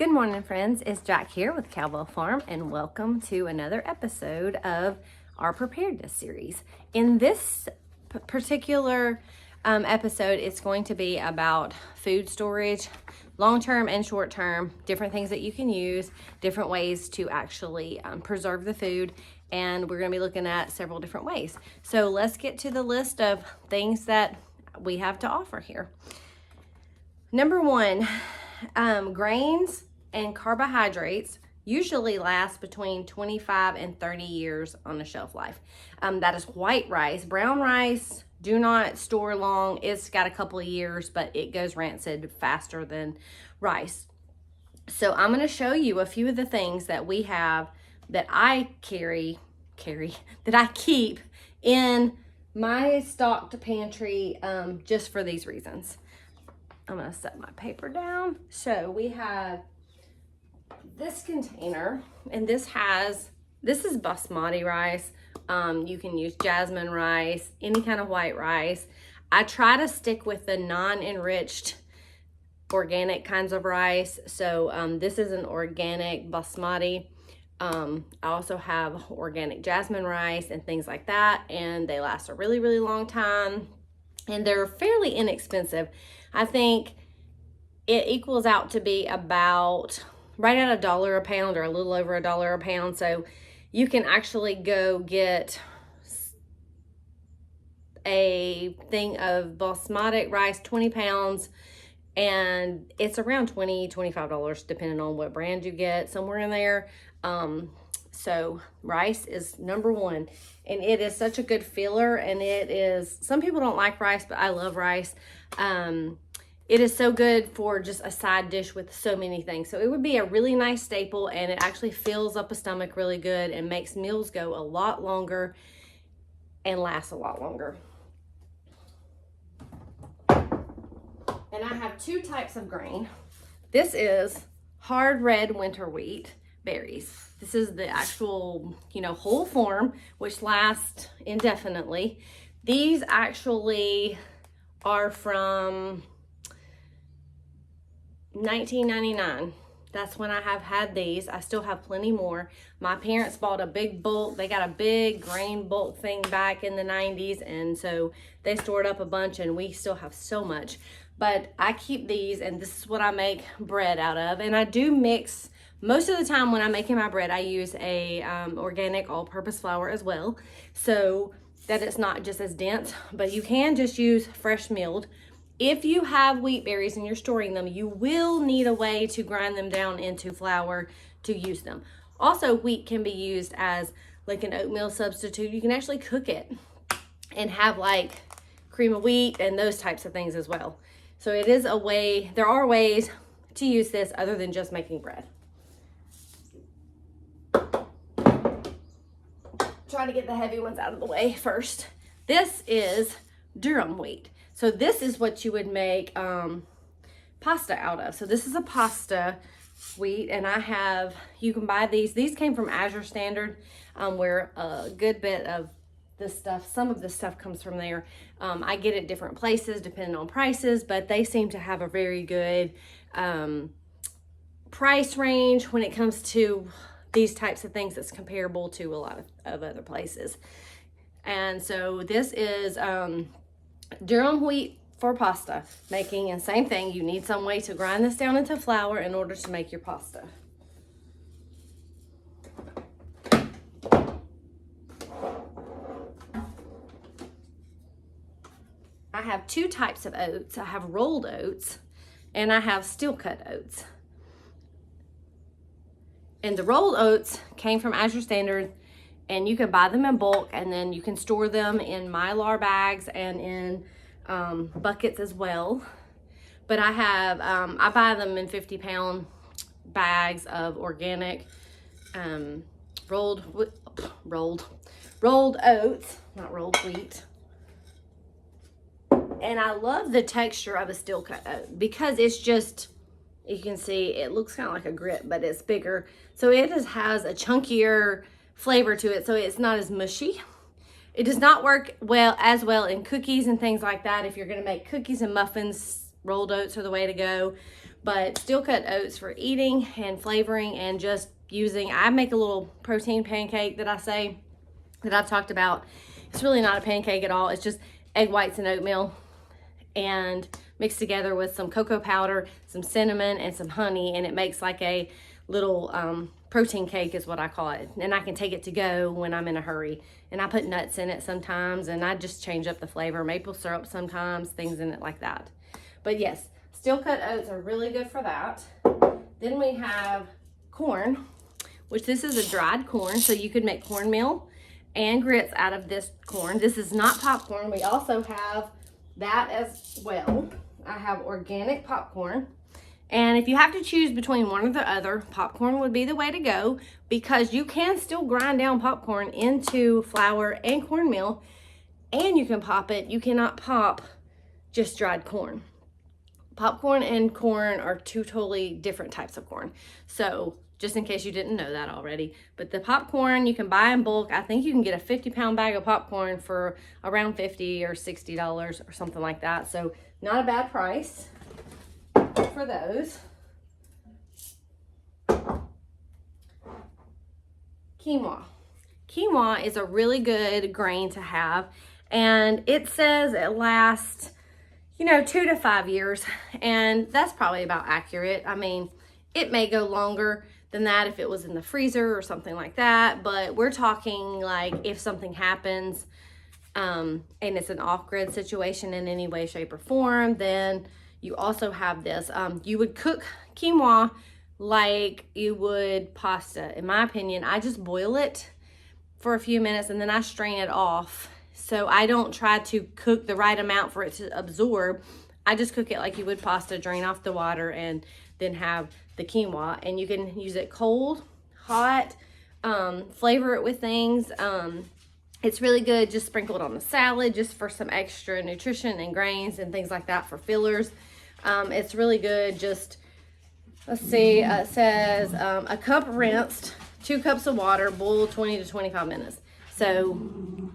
Good morning, friends. It's Jack here with Cowbell Farm, and welcome to another episode of our preparedness series. In this particular episode, it's going to be about food storage, long-term and short-term, different things that you can use, different ways to actually preserve the food, and we're going to be looking at several different ways. So let's get to the list of things that we have to offer here. Number one, grains and carbohydrates usually last between 25 and 30 years on the shelf life. That is white rice. Brown rice, do not store long. It's got a couple of years, but it goes rancid faster than rice. So I'm going to show you a few of the things that we have that I that I keep in my stocked pantry just for these reasons. I'm going to set my paper down. So we have this container, and this is basmati rice. You can use jasmine rice, any kind of white rice. I try to stick with the non-enriched organic kinds of rice. So this is an organic basmati. I also have organic jasmine rice and things like that, and they last a really, really long time, and they're fairly inexpensive. I think it equals out to be about right at $1 a pound or a little over $1 a pound. So you can actually go get a thing of basmati rice, 20 pounds, and it's around $20, $25 depending on what brand you get, somewhere in there. So rice is number one, and it is such a good filler, and it is, some people don't like rice, but I love rice. It is so good for just a side dish with so many things. So it would be a really nice staple, and it actually fills up a stomach really good and makes meals go a lot longer and last a lot longer. And I have two types of grain. This is hard red winter wheat berries. This is the actual, whole form, which lasts indefinitely. These actually are from 1999. That's when I have had these. I still have plenty more. My parents bought a big bulk. They got a big grain bulk thing back in the 90s, and so they stored up a bunch, and we still have so much. But I keep these, and this is what I make bread out of. And I do mix, most of the time when I'm making my bread, I use a organic all-purpose flour as well, so that it's not just as dense. But you can just use fresh milled. If you have wheat berries and you're storing them, you will need a way to grind them down into flour to use them. Also, wheat can be used as like an oatmeal substitute. You can actually cook it and have like cream of wheat and those types of things as well. So it is a way, there are ways to use this other than just making bread. Try to get the heavy ones out of the way first. This is durum wheat. So this is what you would make pasta out of. So this is a pasta wheat, and you can buy these. These came from Azure Standard, where a good bit of this stuff, some of this stuff comes from there. I get it different places depending on prices, but they seem to have a very good price range when it comes to these types of things that's comparable to a lot of other places. And so this is durum wheat for pasta making, and same thing, you need some way to grind this down into flour in order to make your pasta. I have two types of oats. I have rolled oats and I have steel cut oats. And the rolled oats came from Azure Standard, and you can buy them in bulk, and then you can store them in Mylar bags and in buckets as well. But I buy them in 50-pound bags of organic rolled oats, not rolled wheat. And I love the texture of a steel cut oat because it's just, you can see it looks kind of like a grit, but it's bigger. So it just has a chunkier flavor to it, so it's not as mushy. It does not work as well in cookies and things like that. If you're going to make cookies and muffins, rolled oats are the way to go. But steel cut oats for eating and flavoring and just using. I make a little protein pancake that I've talked about. It's really not a pancake at all. It's just egg whites and oatmeal and mixed together with some cocoa powder, some cinnamon, and some honey, and it makes like a little protein cake is what I call it. And I can take it to go when I'm in a hurry. And I put nuts in it sometimes, and I just change up the flavor, maple syrup sometimes, things in it like that. But yes, steel cut oats are really good for that. Then we have corn, which this is a dried corn, so you could make cornmeal and grits out of this corn. This is not popcorn. We also have that as well. I have organic popcorn. And if you have to choose between one or the other, popcorn would be the way to go, because you can still grind down popcorn into flour and cornmeal, and you can pop it. You cannot pop just dried corn. Popcorn and corn are two totally different types of corn. So just in case you didn't know that already. But the popcorn you can buy in bulk. I think you can get a 50-pound bag of popcorn for around $50 or $60 or something like that. So not a bad price for those. Quinoa. Quinoa is a really good grain to have, and it says it lasts, 2 to 5 years, and that's probably about accurate. I mean, it may go longer than that if it was in the freezer or something like that, but we're talking like if something happens and it's an off-grid situation in any way, shape, or form, then you also have this. You would cook quinoa like you would pasta. In my opinion, I just boil it for a few minutes and then I strain it off. So I don't try to cook the right amount for it to absorb. I just cook it like you would pasta, drain off the water, and then have the quinoa. And you can use it cold, hot, flavor it with things. It's really good. Just sprinkle it on the salad just for some extra nutrition and grains and things like that for fillers. It's really good. Just, let's see, it says a cup rinsed, 2 cups of water, boil 20 to 25 minutes. So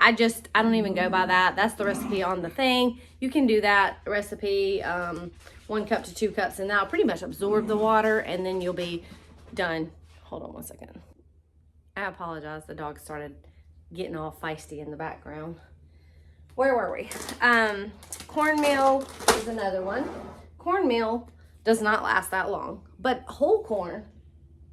I don't even go by that. That's the recipe on the thing. You can do that recipe, 1 cup to 2 cups, and that'll pretty much absorb the water, and then you'll be done. Hold on one second. I apologize. The dog started getting all feisty in the background. Where were we? Cornmeal is another one. Cornmeal does not last that long, but whole corn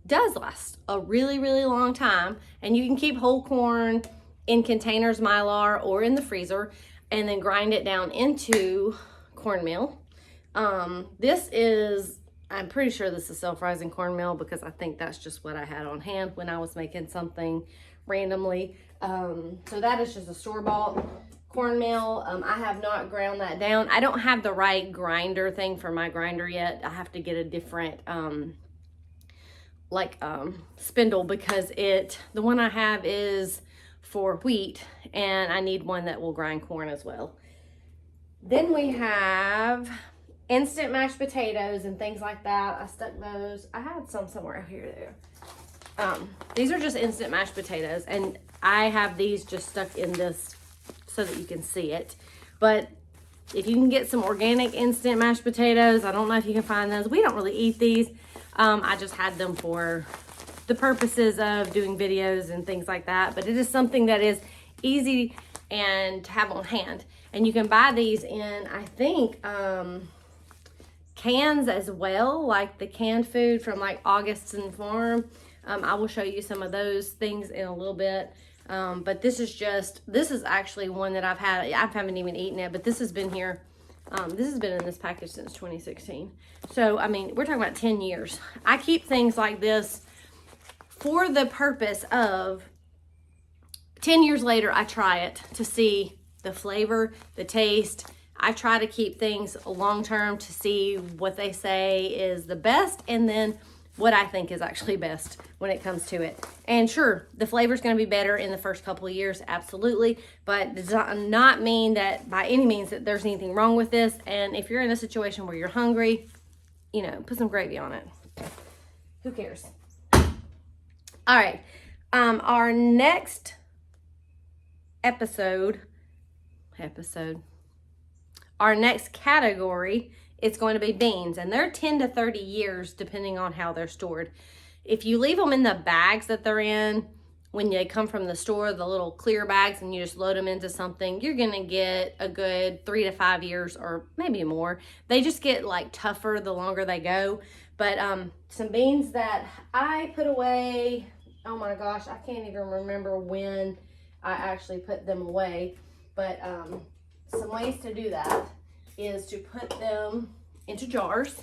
does last a really, really long time. And you can keep whole corn in containers, Mylar, or in the freezer, and then grind it down into cornmeal. This is, I'm pretty sure this is self-rising cornmeal because I think that's just what I had on hand when I was making something randomly. So that is just a store-bought cornmeal. I have not ground that down. I don't have the right grinder thing for my grinder yet. I have to get a different spindle because the one I have is for wheat, and I need one that will grind corn as well. Then we have instant mashed potatoes and things like that. I stuck those. I had some somewhere here. These are just instant mashed potatoes, and I have these just stuck in this so that you can see it. But if you can get some organic instant mashed potatoes, I don't know if you can find those. We don't really eat these. I just had them for the purposes of doing videos and things like that. But it is something that is easy and to have on hand. And you can buy these in, I think, cans as well, like the canned food from like Augustin Farm. I will show you some of those things in a little bit. But this is actually one that I haven't even eaten it, but this has been here. This has been in this package since 2016. So, I mean, we're talking about 10 years. I keep things like this for the purpose of 10 years later, I try it to see the flavor, the taste. I try to keep things long-term to see what they say is the best, and then what I think is actually best when it comes to it. And sure, the flavor's gonna be better in the first couple of years, absolutely, but it does not mean that by any means that there's anything wrong with this. And if you're in a situation where you're hungry, put some gravy on it. Who cares? All right, our next our next category it's going to be beans, and they're 10 to 30 years depending on how they're stored. If you leave them in the bags that they're in, when they come from the store, the little clear bags, and you just load them into something, you're gonna get a good 3 to 5 years, or maybe more. They just get like tougher the longer they go. But some beans that I put away, oh my gosh, I can't even remember when I actually put them away. But some ways to do that is to put them into jars.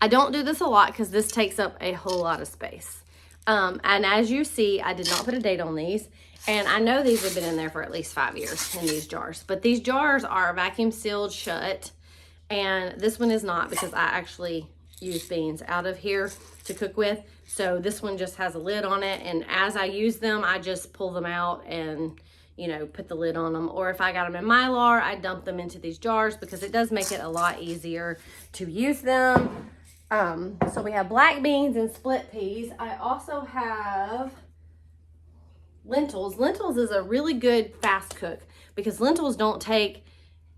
I don't do this a lot because this takes up a whole lot of space. And as you see, I did not put a date on these. And I know these have been in there for at least 5 years in these jars. But these jars are vacuum sealed shut. And this one is not, because I actually use beans out of here to cook with. So this one just has a lid on it. And as I use them, I just pull them out and, you know, put the lid on them. Or if I got them in Mylar, I dump them into these jars because it does make it a lot easier to use them. So we have black beans and split peas. I also have lentils. Lentils is a really good fast cook because lentils don't take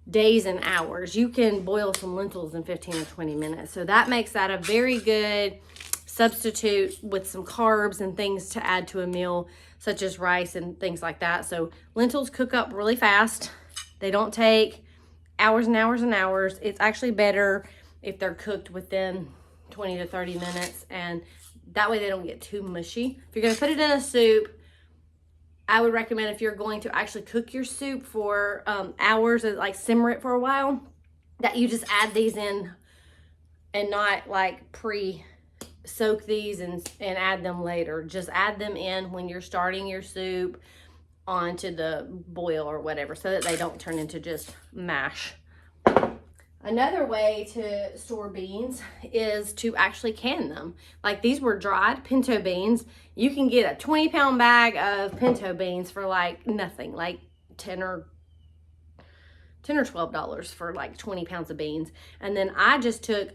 days and hours. You can boil some lentils in 15 or 20 minutes. So that makes that a very good substitute with some carbs and things to add to a meal, such as rice and things like that. So lentils cook up really fast. They don't take hours and hours and hours. It's actually better if they're cooked within 20 to 30 minutes, and that way they don't get too mushy. If you're going to put it in a soup, I would recommend, if you're going to actually cook your soup for hours, like simmer it for a while, that you just add these in and not like soak these and add them later. Just add them in when you're starting your soup onto the boil or whatever, so that they don't turn into just mash. Another way to store beans is to actually can them. Like these were dried pinto beans. You can get a 20-pound bag of pinto beans for like nothing, like $10 or $12 for like 20 pounds of beans. And then I just took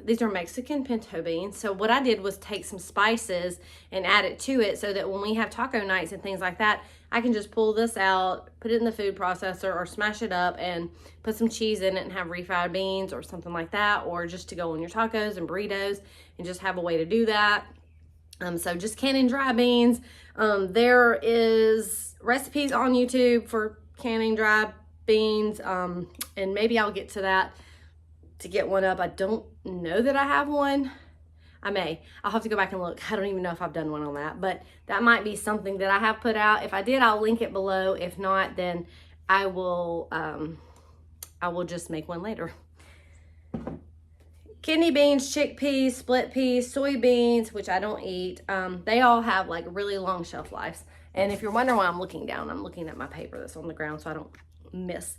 these are Mexican pinto beans. So what I did was take some spices and add it to it, so that when we have taco nights and things like that, I can just pull this out, put it in the food processor, or smash it up and put some cheese in it and have refried beans or something like that, or just to go on your tacos and burritos, and just have a way to do that. So just canning dry beans. There is recipes on YouTube for canning dry beans, and maybe I'll get to that to get one up. I don't know that I have one. I'll have to go back and look. I don't even know if I've done one on that, but that might be something that I have put out. If I did, I'll link it below. If not, then I will just make one later. Kidney beans, chickpeas, split peas, soybeans, which I don't eat. They all have like really long shelf lives. And if you're wondering why I'm looking down, I'm looking at my paper that's on the ground so I don't miss.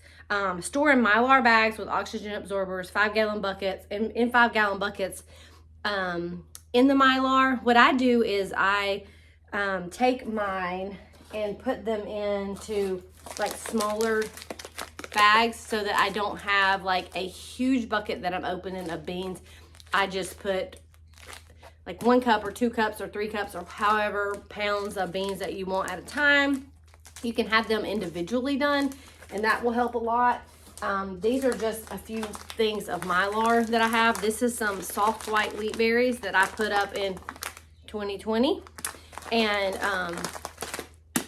Store in Mylar bags with oxygen absorbers, 5-gallon buckets. In 5-gallon buckets, in the Mylar, what I do is I take mine and put them into like smaller bags, so that I don't have like a huge bucket that I'm opening of beans. I just put like 1 cup or 2 cups or 3 cups or however pounds of beans that you want at a time. You can have them individually done, and that will help a lot. These are just a few things of Mylar that I have. This is some soft white wheat berries that I put up in 2020. And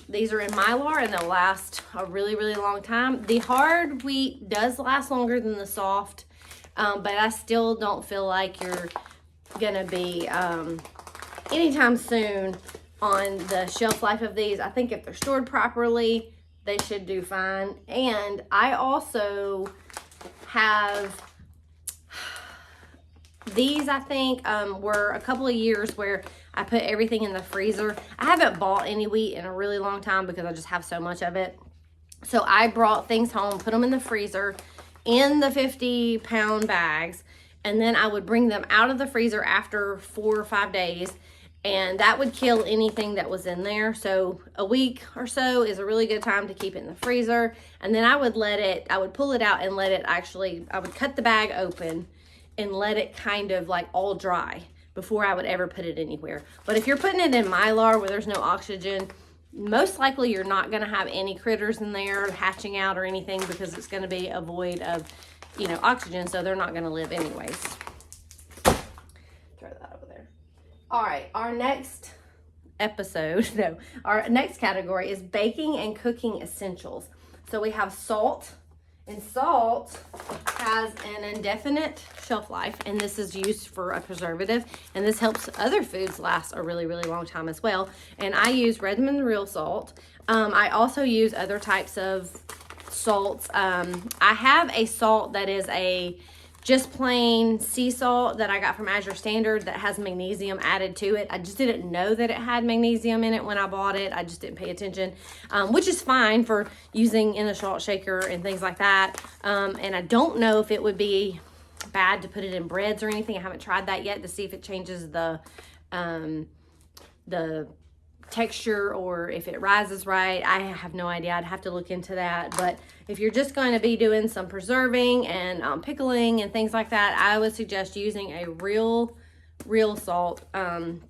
these are in Mylar, and they'll last a really, really long time. The hard wheat does last longer than the soft, but I still don't feel like you're gonna be anytime soon on the shelf life of these. I think if they're stored properly, they should do fine. And I also have these, I think, were a couple of years where I put everything in the freezer. I haven't bought any wheat in a really long time because I just have so much of it. So I brought things home, put them in the freezer in the 50-pound bags, and then I would bring them out of the freezer after 4 or 5 days, and that would kill anything that was in there. So a week or so is a really good time to keep it in the freezer. And then I would pull it out and I would cut the bag open and let it kind of like all dry before I would ever put it anywhere. But if you're putting it in Mylar where there's no oxygen, most likely you're not gonna have any critters in there hatching out or anything, because it's gonna be a void of you know, oxygen, so they're not going to live anyways. Throw that over there. All right, our next our next category is baking and cooking essentials. So we have salt, and salt has an indefinite shelf life, and this is used for a preservative, and this helps other foods last a really, really long time as well. And I use Redmond real salt. I also use other types of salts. I have a salt that is a just plain sea salt that I got from Azure Standard that has magnesium added to it. I just didn't know that it had magnesium in it when I bought it. I just didn't pay attention, which is fine for using in a salt shaker and things like that. And I don't know if it would be bad to put it in breads or anything. I haven't tried that yet to see if it changes the texture or if it rises right. I have no idea. I'd have to look into that. But if you're just going to be doing some preserving and pickling and things like that, I would suggest using a real salt, one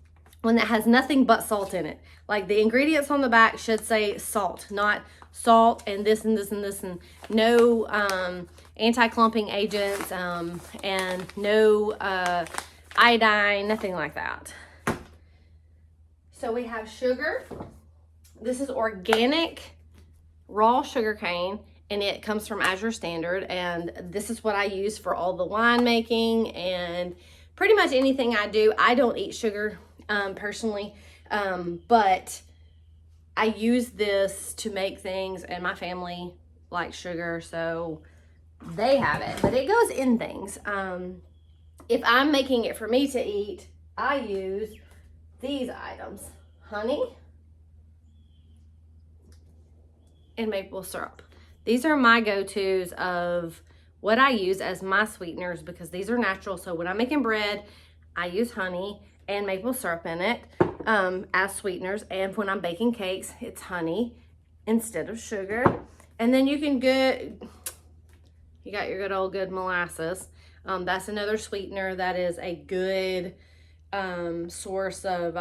that has nothing but salt in it. Like the ingredients on the back should say salt, not salt and this and this and this, and no anti-clumping agents, and no iodine, nothing like that. So we have sugar. This is organic raw sugar cane, and it comes from Azure Standard, and this is what I use for all the wine making and pretty much anything I do. I don't eat sugar personally, but I use this to make things, and my family likes sugar, so they have it, but it goes in things. If I'm making it for me to eat, I use these items: honey and maple syrup. These are my go-tos of what I use as my sweeteners because these are natural. So when I'm making bread, I use honey and maple syrup in it as sweeteners. And when I'm baking cakes, it's honey instead of sugar. And then you got your good old molasses. That's another sweetener that is a good source of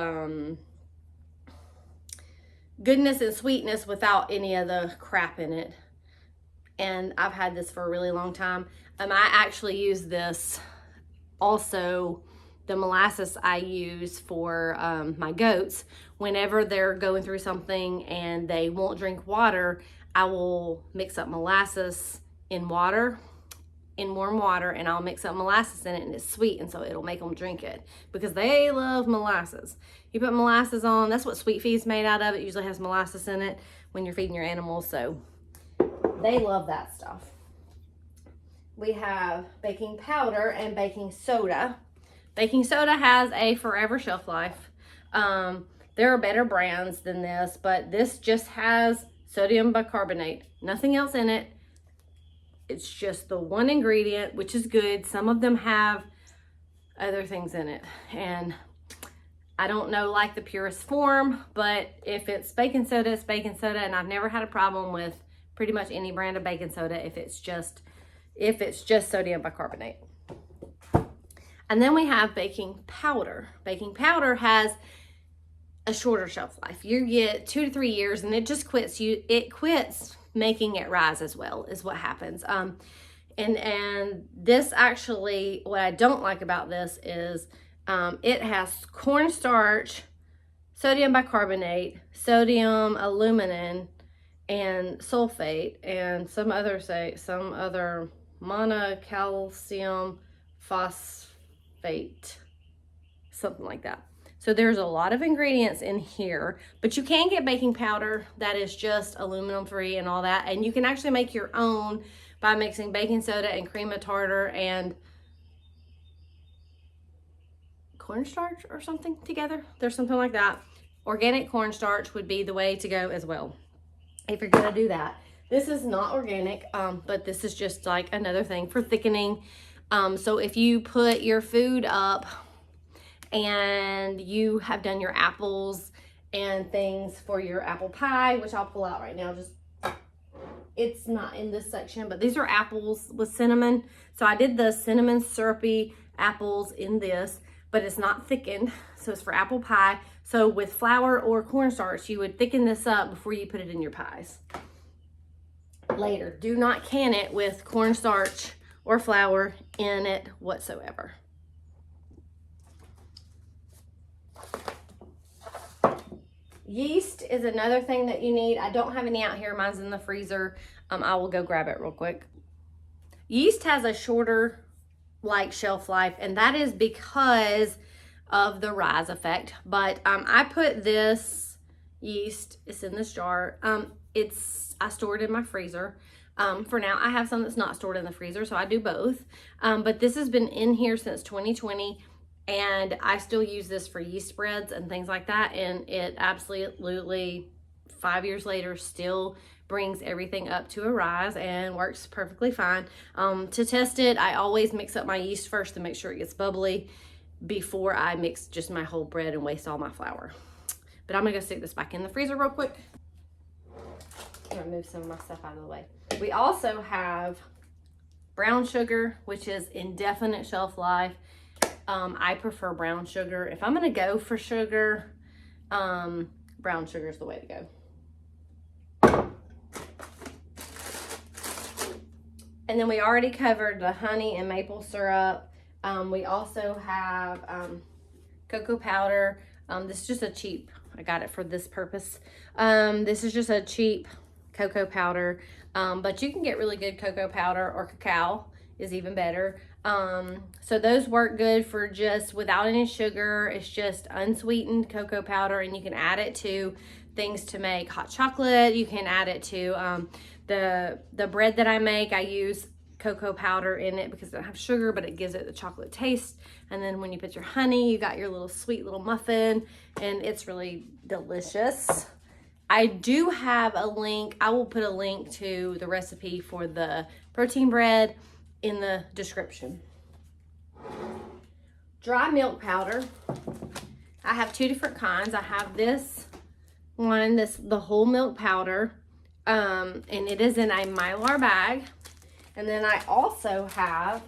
goodness and sweetness without any of the crap in it. And I've had this for a really long time. I actually use this also, the molasses I use for my goats. Whenever they're going through something and they won't drink water, I will mix up molasses in water, in warm water, and I'll mix up molasses in it, and it's sweet, and so it'll make them drink it because they love molasses. You put molasses on, that's what Sweet Feed's made out of. It usually has molasses in it when you're feeding your animals, so they love that stuff. We have baking powder and baking soda. Baking soda has a forever shelf life. There are better brands than this, but this just has sodium bicarbonate, nothing else in it. It's just the one ingredient, which is good. Some of them have other things in it. And I don't know like the purest form, but if it's baking soda, it's baking soda. And I've never had a problem with pretty much any brand of baking soda if it's just sodium bicarbonate. And then we have baking powder. Baking powder has a shorter shelf life. You get 2 to 3 years and it just quits. It quits making it rise as well is what happens. And this actually, what I don't like about this is it has cornstarch, sodium bicarbonate, sodium aluminum, and sulfate, and some other monocalcium phosphate, something like that. So there's a lot of ingredients in here, but you can get baking powder that is just aluminum free and all that. And you can actually make your own by mixing baking soda and cream of tartar and cornstarch or something together. There's something like that. Organic cornstarch would be the way to go as well if you're gonna do that. This is not organic, but this is just like another thing for thickening. So if you put your food up and you have done your apples and things for your apple pie, which I'll pull out right now, it's not in this section, but these are apples with cinnamon. So I did the cinnamon syrupy apples in this, but it's not thickened, so it's for apple pie. So with flour or cornstarch, you would thicken this up before you put it in your pies. Later, do not can it with cornstarch or flour in it whatsoever. Yeast is another thing that you need. I don't have any out here. Mine's in the freezer. I will go grab it real quick. Yeast has a shorter shelf life, and that is because of the rise effect. But I put this yeast, it's in this jar. I store it in my freezer. For now, I have some that's not stored in the freezer, so I do both. But this has been in here since 2020. And I still use this for yeast spreads and things like that. And it absolutely, 5 years later, still brings everything up to a rise and works perfectly fine. To test it, I always mix up my yeast first to make sure it gets bubbly before I mix just my whole bread and waste all my flour. But I'm gonna go stick this back in the freezer real quick. I'm gonna move some of my stuff out of the way. We also have brown sugar, which is indefinite shelf life. I prefer brown sugar. If I'm gonna go for sugar, brown sugar is the way to go. And then we already covered the honey and maple syrup. We also have cocoa powder. This is just a cheap, I got it for this purpose. This is just a cheap cocoa powder, but you can get really good cocoa powder, or cacao is even better. So those work good for just without any sugar. It's just unsweetened cocoa powder, and you can add it to things to make hot chocolate. You can add it to the bread that I make. I use cocoa powder in it because it doesn't have sugar, but it gives it the chocolate taste. And then when you put your honey, you got your little sweet little muffin, and it's really delicious. I do have a link. I will put a link to the recipe for the protein bread in the description. Dry milk powder. I have two different kinds. I have this one, the whole milk powder, and it is in a Mylar bag. And then I also have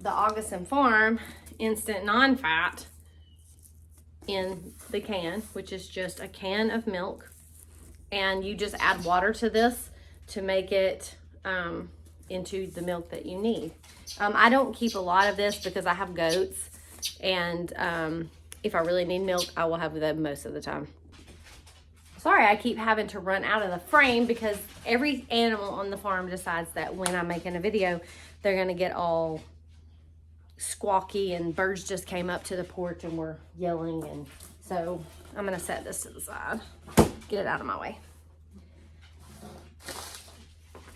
the Augustin Farm instant non-fat in the can, which is just a can of milk, and you just add water to this to make it into the milk that you need. I don't keep a lot of this because I have goats, and if I really need milk, I will have them most of the time. Sorry, I keep having to run out of the frame because every animal on the farm decides that when I'm making a video, they're gonna get all squawky, and birds just came up to the porch and were yelling, and so I'm gonna set this to the side, get it out of my way.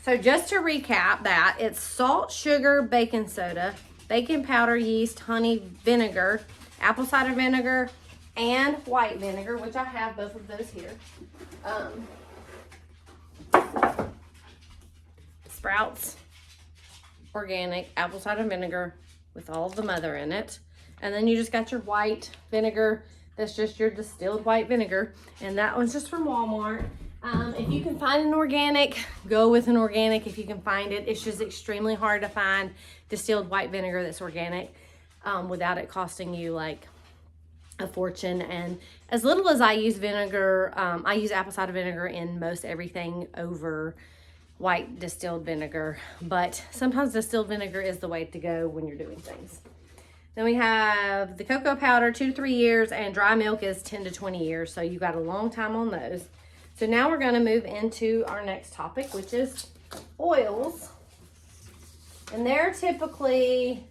So just to recap that, it's salt, sugar, baking soda, baking powder, yeast, honey, vinegar, apple cider vinegar, and white vinegar, which I have both of those here. Sprouts organic apple cider vinegar with all of the mother in it. And then you just got your white vinegar. That's just your distilled white vinegar. And that one's just from Walmart. If you can find an organic, go with an organic if you can find it. It's just extremely hard to find distilled white vinegar that's organic without it costing you like a fortune. And as little as I use vinegar, I use apple cider vinegar in most everything over white distilled vinegar, but sometimes distilled vinegar is the way to go when you're doing things. Then we have the cocoa powder, 2 to 3 years, and dry milk is 10 to 20 years. So you got a long time on those. So now we're going to move into our next topic, which is oils. And they're typically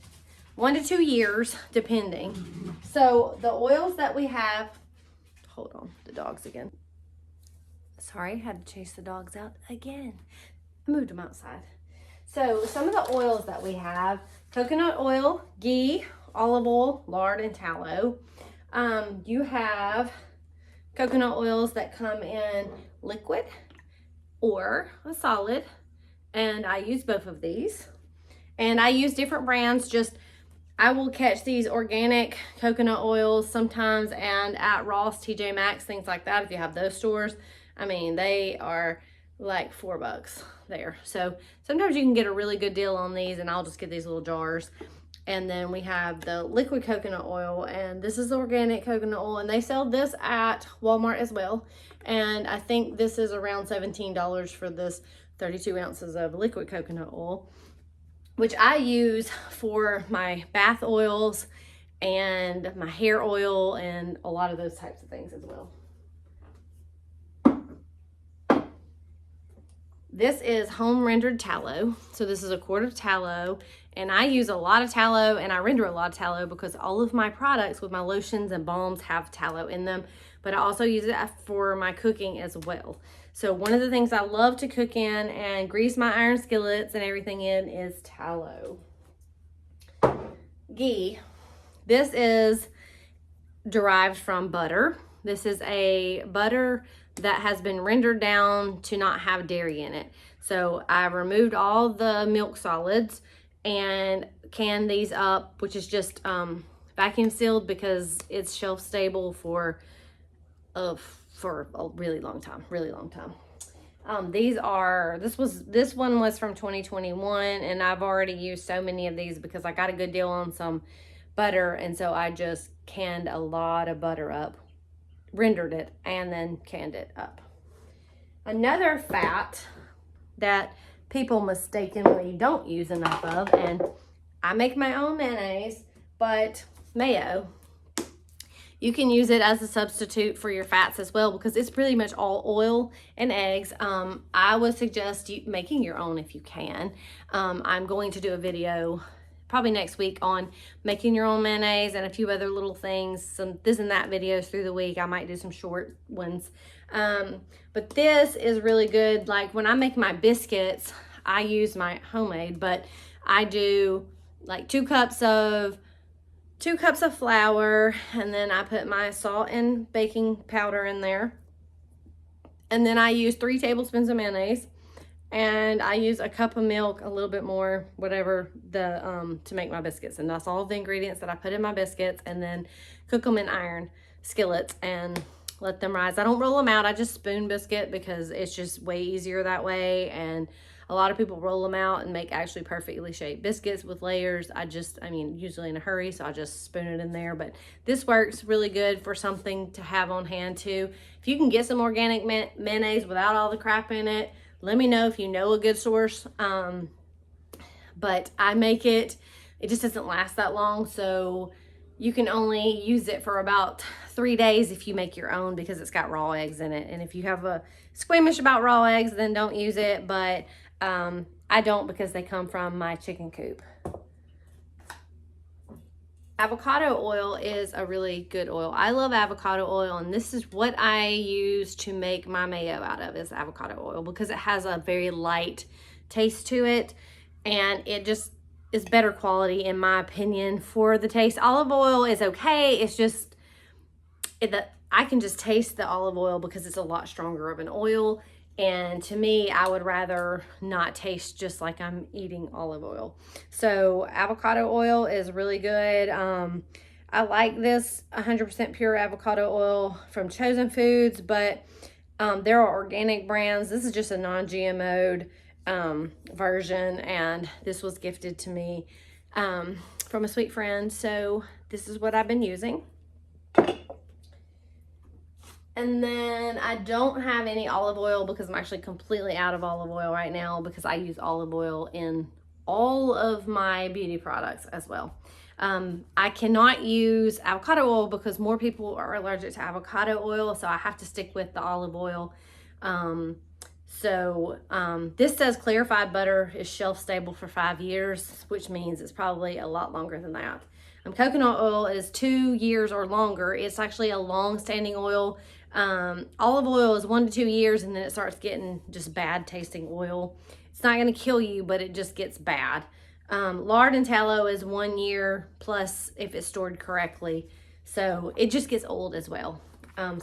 1 to 2 years, depending. So the oils that we have, hold on, the dogs again. Sorry, had to chase the dogs out again. I moved them outside. So some of the oils that we have, coconut oil, ghee, olive oil, lard, and tallow. You have coconut oils that come in liquid or a solid, and I use both of these. And I use different brands. I will catch these organic coconut oils sometimes, and at Ross, TJ Maxx, things like that, if you have those stores, I mean, they are like $4 there. So sometimes you can get a really good deal on these, and I'll just get these little jars. And then we have the liquid coconut oil, and this is the organic coconut oil, and they sell this at Walmart as well. And I think this is around $17 for this 32 ounces of liquid coconut oil. which I use for my bath oils and my hair oil and a lot of those types of things as well. This is home rendered tallow. So this is a quart of tallow, and I use a lot of tallow and I render a lot of tallow because all of my products with my lotions and balms have tallow in them, but I also use it for my cooking as well. So one of the things I love to cook in and grease my iron skillets and everything in is tallow. Ghee. This is derived from butter. This is a butter that has been rendered down to not have dairy in it. So I removed all the milk solids and canned these up, which is just vacuum sealed because it's shelf stable for a really long time. This one was from 2021, and I've already used so many of these because I got a good deal on some butter, and so I just canned a lot of butter up, rendered it, and then canned it up. Another fat that people mistakenly don't use enough of, and I make my own mayonnaise, but mayo, you can use it as a substitute for your fats as well because it's pretty much all oil and eggs. I would suggest you making your own if you can. I'm going to do a video probably next week on making your own mayonnaise and a few other little things, some this and that videos through the week. I might do some short ones. But this is really good. Like when I make my biscuits, I use my homemade, but I do like 2 cups of flour, and then I put my salt and baking powder in there. And then I use 3 tablespoons of mayonnaise, and I use a cup of milk, a little bit more, whatever, to make my biscuits. And that's all the ingredients that I put in my biscuits, and then cook them in iron skillets and let them rise. I don't roll them out. I just spoon biscuit because it's just way easier that way. And a lot of people roll them out and make actually perfectly shaped biscuits with layers. Usually in a hurry, so I just spoon it in there. But this works really good for something to have on hand too. If you can get some organic mayonnaise without all the crap in it, let me know if you know a good source. But I make it just doesn't last that long, so you can only use it for about 3 days if you make your own because it's got raw eggs in it. And if you have a squeamish about raw eggs, then don't use it. But I don't because they come from my chicken coop. Avocado oil is a really good oil. I love avocado oil, and this is what I use to make my mayo out of is avocado oil because it has a very light taste to it, and it just is better quality in my opinion for the taste. Olive oil is okay. It's just I can just taste the olive oil because it's a lot stronger of an oil. And to me, I would rather not taste just like I'm eating olive oil. So avocado oil is really good. I like this 100% pure avocado oil from Chosen Foods, but there are organic brands. This is just a non-GMO'd version, and this was gifted to me from a sweet friend. So this is what I've been using. And then I don't have any olive oil because I'm actually completely out of olive oil right now because I use olive oil in all of my beauty products as well. I cannot use avocado oil because more people are allergic to avocado oil, so I have to stick with the olive oil. This says clarified butter is shelf stable for 5 years, which means it's probably a lot longer than that. Coconut oil is 2 years or longer. It's actually a long-standing oil. Olive oil is 1 to 2 years, and then it starts getting just bad tasting oil. It's not going to kill you, but it just gets bad. Lard and tallow is 1 year plus if it's stored correctly. So it just gets old as well.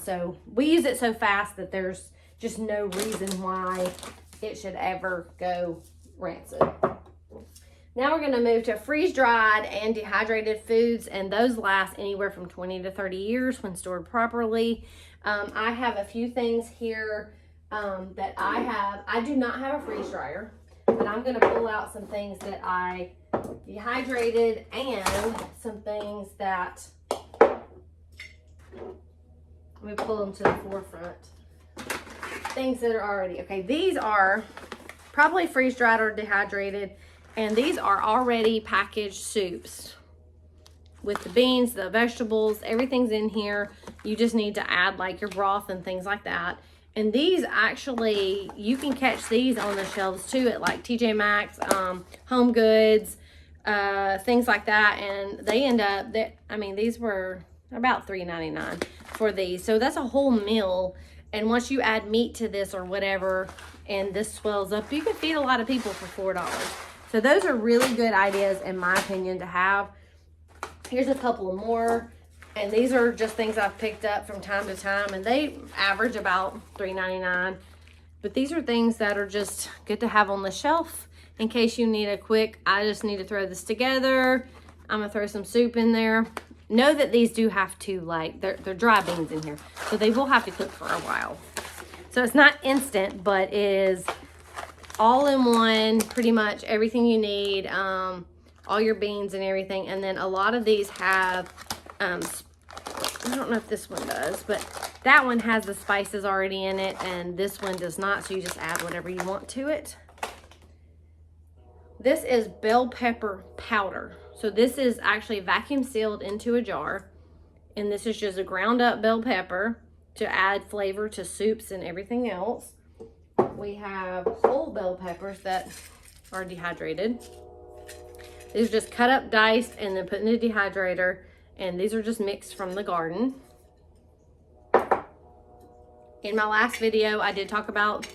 So we use it so fast that there's just no reason why it should ever go rancid. Now we're going to move to freeze-dried and dehydrated foods, and those last anywhere from 20 to 30 years when stored properly. I have a few things here that I have. I do not have a freeze dryer, but I'm going to pull out some things that I dehydrated and some things that, let me pull them to the forefront. Things that are already, okay, these are probably freeze-dried or dehydrated. And these are already packaged soups with the beans, the vegetables, everything's in here. You just need to add like your broth and things like that. And these actually, you can catch these on the shelves too at like TJ Maxx, Home Goods, things like that. And they end up, I mean, these were about $3.99 for these. So that's a whole meal. And once you add meat to this or whatever, and this swells up, you can feed a lot of people for $4. So those are really good ideas, in my opinion, to have. Here's a couple of more. And these are just things I've picked up from time to time. And they average about $3.99. But these are things that are just good to have on the shelf in case you need a quick, I just need to throw this together. I'm going to throw some soup in there. Know that these do have to, like, they're dry beans in here. So they will have to cook for a while. So it's not instant, but it is all in one, pretty much everything you need, all your beans and everything. And then a lot of these have, I don't know if this one does, but that one has the spices already in it, and this one does not, so you just add whatever you want to it. This is bell pepper powder. So this is actually vacuum sealed into a jar, and this is just a ground up bell pepper to add flavor to soups and everything else. We have whole bell peppers that are dehydrated. These are just cut up, diced, and then put in a dehydrator. And these are just mixed from the garden. In my last video, I did talk about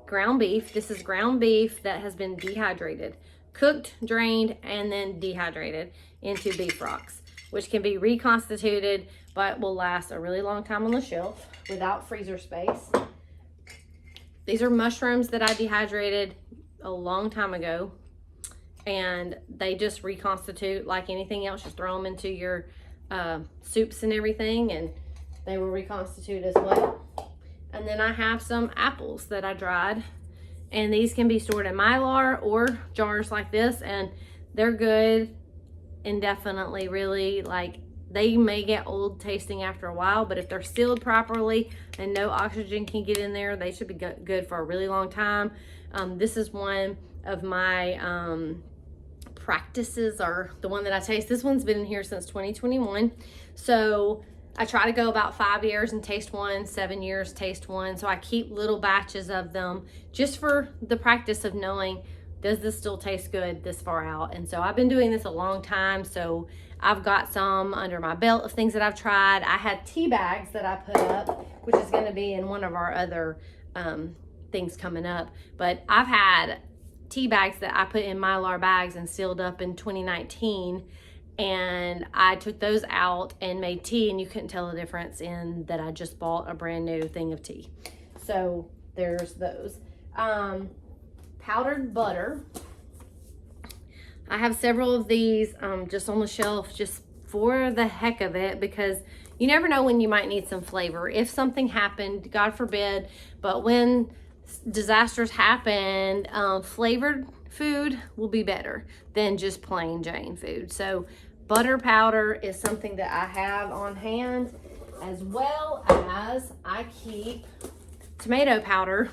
ground beef. This is ground beef that has been dehydrated, cooked, drained, and then dehydrated into beef rocks, which can be reconstituted, but will last a really long time on the shelf without freezer space. These are mushrooms that I dehydrated a long time ago, and they just reconstitute like anything else. Just throw them into your soups and everything, and they will reconstitute as well. And then I have some apples that I dried, and these can be stored in Mylar or jars like this, and they're good indefinitely. Really, like, they may get old tasting after a while, but if they're sealed properly and no oxygen can get in there, they should be good for a really long time. This is one of my practices, or the one that I taste. This one's been in here since 2021. So I try to go about 5 years and taste one, 7 years, taste one. So I keep little batches of them just for the practice of knowing, does this still taste good this far out? And so I've been doing this a long time. So I've got some under my belt of things that I've tried. I had tea bags that I put up, which is going to be in one of our other things coming up. But I've had tea bags that I put in Mylar bags and sealed up in 2019. And I took those out and made tea, and you couldn't tell the difference in that I just bought a brand new thing of tea. So there's those. Powdered butter. I have several of these just on the shelf just for the heck of it, because you never know when you might need some flavor. If something happened, God forbid, but when disasters happen, flavored food will be better than just plain Jane food. So butter powder is something that I have on hand, as well as I keep tomato powder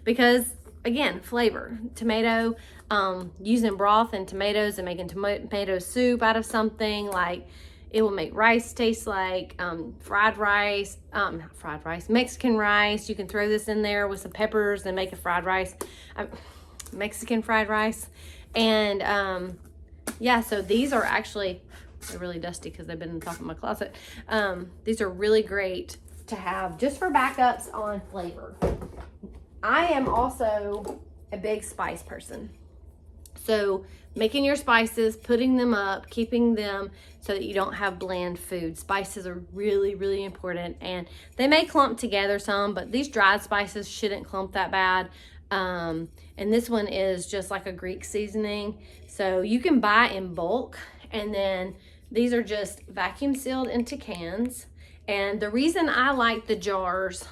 because, again, flavor. Tomato, using broth and tomatoes and making tomato soup out of something, like, it will make rice taste like Mexican rice. You can throw this in there with some peppers and make a fried rice, Mexican fried rice. And yeah, so these are actually, they're really dusty because they've been in the top of my closet. These are really great to have just for backups on flavor. I am also a big spice person. So making your spices, putting them up, keeping them so that you don't have bland food. Spices are really, really important, and they may clump together some, but these dried spices shouldn't clump that bad. And this one is just like a Greek seasoning. So you can buy in bulk, and then these are just vacuum sealed into cans. And the reason I like the jars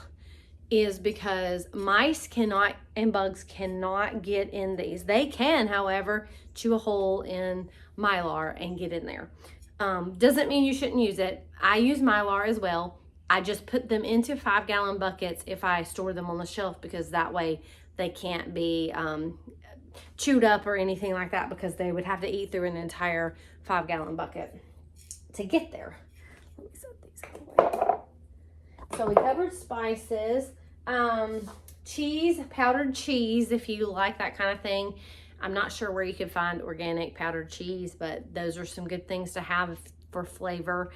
is because mice cannot and bugs cannot get in these. They can, however, chew a hole in Mylar and get in there. Doesn't mean you shouldn't use it. I use Mylar as well. I just put them into 5-gallon buckets if I store them on the shelf, because that way they can't be chewed up or anything like that, because they would have to eat through an entire 5-gallon bucket to get there. Let me set these out of the way. So we covered spices, cheese, powdered cheese, if you like that kind of thing. I'm not sure where you can find organic powdered cheese, but those are some good things to have for flavor.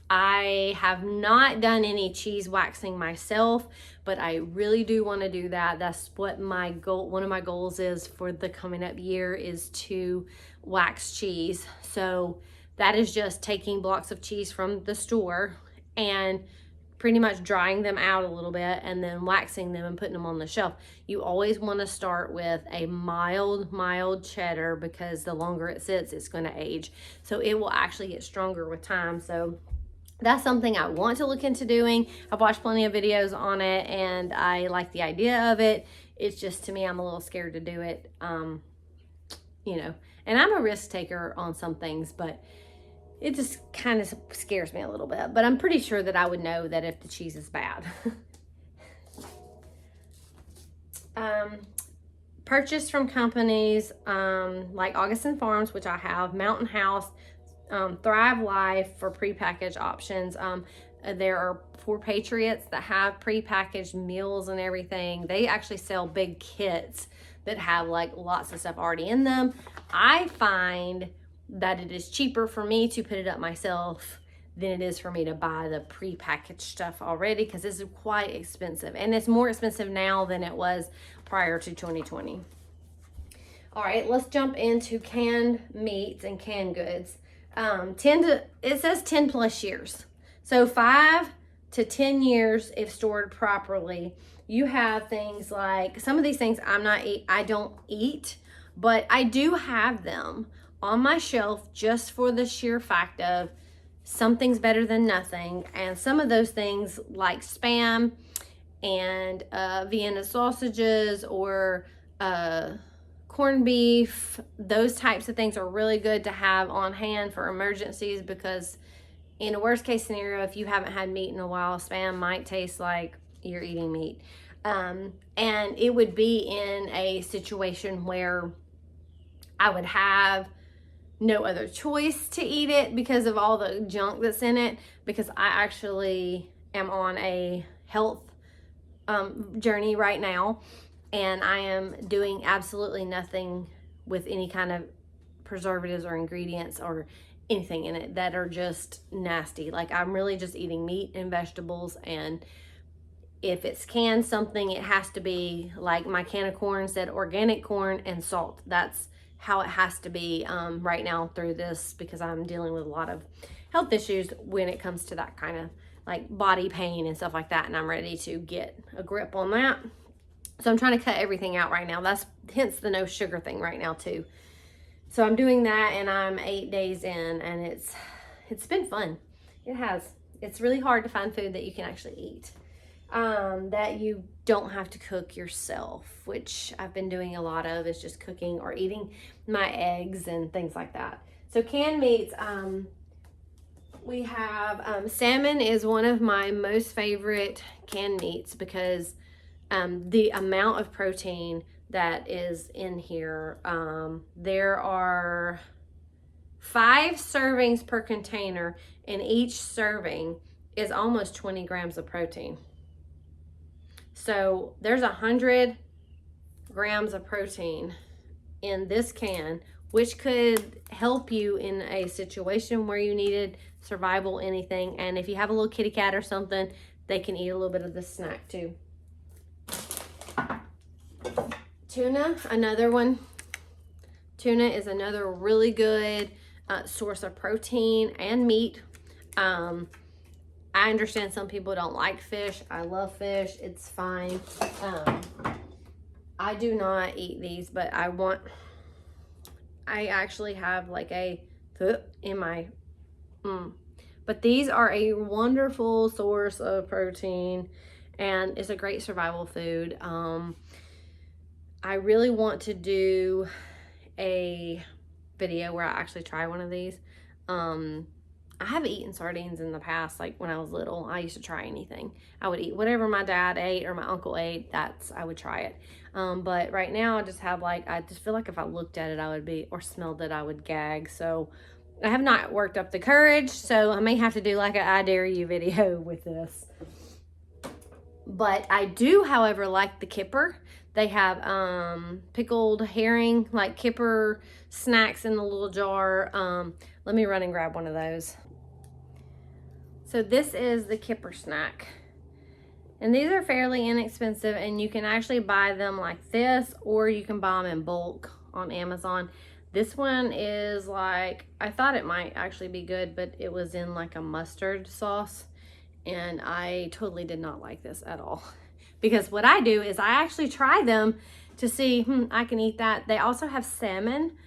I have not done any cheese waxing myself, but I really do want to do that. That's what my goal, one of my goals is for the coming up year, is to wax cheese. So that is just taking blocks of cheese from the store and pretty much drying them out a little bit and then waxing them and putting them on the shelf. You always want to start with a mild cheddar, because the longer it sits, it's going to age. So it will actually get stronger with time. So that's something I want to look into doing. I've watched plenty of videos on it and I like the idea of it. It's just, to me, I'm a little scared to do it. You know, and I'm a risk taker on some things, but it just kind of scares me a little bit. But I'm pretty sure that I would know that if the cheese is bad. Purchased from companies like Augustin Farms, which I have, Mountain House, Thrive Life for prepackaged options. There are 4 Patriots that have prepackaged meals and everything. They actually sell big kits that have like lots of stuff already in them. I find that it is cheaper for me to put it up myself than it is for me to buy the prepackaged stuff already, because it's quite expensive, and it's more expensive now than it was prior to 2020. All right, let's jump into canned meats and canned goods. It says 10 plus years. So 5 to 10 years if stored properly. You have things like, some of these things I don't eat, but I do have them on my shelf just for the sheer fact of something's better than nothing. And some of those things like Spam and Vienna sausages or corned beef, those types of things are really good to have on hand for emergencies, because in a worst case scenario, if you haven't had meat in a while, Spam might taste like you're eating meat. And it would be in a situation where I would have no other choice to eat it because of all the junk that's in it, because I actually am on a health journey right now, and I am doing absolutely nothing with any kind of preservatives or ingredients or anything in it that are just nasty. Like, I'm really just eating meat and vegetables, and if it's canned something, it has to be like my can of corn said, organic corn and salt. That's how it has to be right now through this, because I'm dealing with a lot of health issues when it comes to that kind of like body pain and stuff like that, and I'm ready to get a grip on that. So I'm trying to cut everything out right now. That's hence the no sugar thing right now too. So I'm doing that, and I'm 8 days in, and it's been fun. It has. It's really hard to find food that you can actually eat, that you don't have to cook yourself, which I've been doing a lot of, is just cooking or eating my eggs and things like that. So canned meats, we have salmon is one of my most favorite canned meats, because the amount of protein that is in here, there are 5 servings per container, and each serving is almost 20 grams of protein. So there's 100 grams of protein in this can, which could help you in a situation where you needed survival anything. And if you have a little kitty cat or something, they can eat a little bit of this snack too. Tuna, another one. Tuna is another really good source of protein and meat. I understand some people don't like fish. I love fish. It's fine. I do not eat these, but I actually have like a in my, but these are a wonderful source of protein, and it's a great survival food. I really want to do a video where I actually try one of these. I have eaten sardines in the past, like when I was little. I used to try anything. I would eat whatever my dad ate or my uncle ate. I would try it. But right now I just have I just feel like if I looked at it, or smelled it, I would gag. So I have not worked up the courage. So I may have to do like an I Dare You video with this. But I do, however, like the kipper. They have pickled herring, like kipper snacks in the little jar. Let me run and grab one of those. So this is the kipper snack. And these are fairly inexpensive, and you can actually buy them like this, or you can buy them in bulk on Amazon. This one is I thought it might actually be good, but it was in like a mustard sauce. And I totally did not like this at all. Because what I do is I actually try them to see, I can eat that. They also have salmon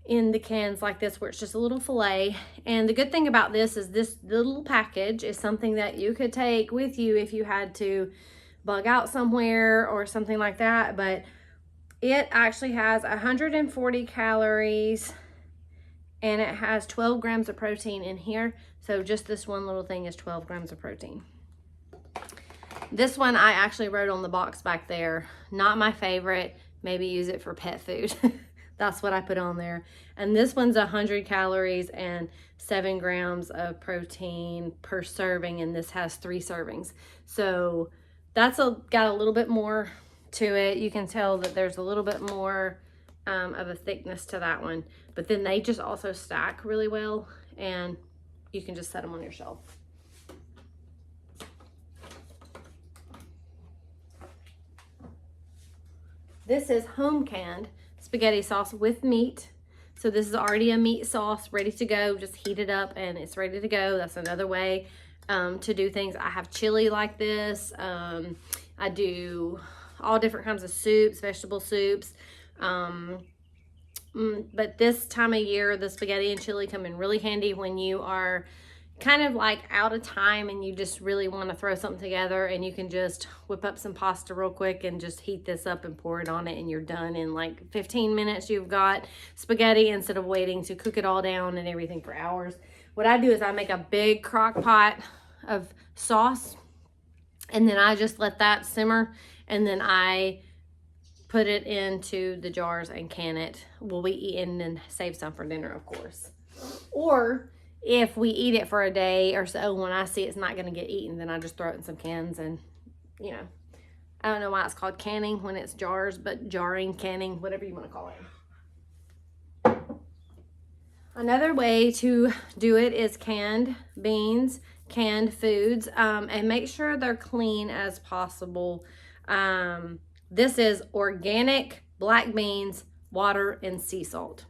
in the cans like this, where it's just a little fillet. And the good thing about this is this little package is something that you could take with you if you had to bug out somewhere or something like that. But it actually has 140 calories and it has 12 grams of protein in here. So just this one little thing is 12 grams of protein. This one I actually wrote on the box back there, not my favorite, maybe use it for pet food. That's what I put on there. And this one's 100 calories and 7 grams of protein per serving, and this has 3 servings. So that's got a little bit more to it. You can tell that there's a little bit more of a thickness to that one. But then they just also stack really well, and you can just set them on your shelf. This is home canned spaghetti sauce with meat. So this is already a meat sauce ready to go. Just heat it up and it's ready to go. That's another way to do things. I have chili like this. I do all different kinds of soups, vegetable soups. But this time of year, the spaghetti and chili come in really handy when you are kind of like out of time and you just really want to throw something together, and you can just whip up some pasta real quick and just heat this up and pour it on it, and you're done in like 15 minutes. You've got spaghetti instead of waiting to cook it all down and everything for hours. What I do is I make a big crock pot of sauce, and then I just let that simmer, and then I put it into the jars and can it. We'll be eating and save some for dinner, of course. Or if we eat it for a day or so, when I see it's not going to get eaten, then I just throw it in some cans. And, you know, I don't know why it's called canning when it's jars, but jarring, canning, whatever you want to call it. Another way to do it is canned beans, canned foods, and make sure they're clean as possible. This is organic black beans, water, and sea salt.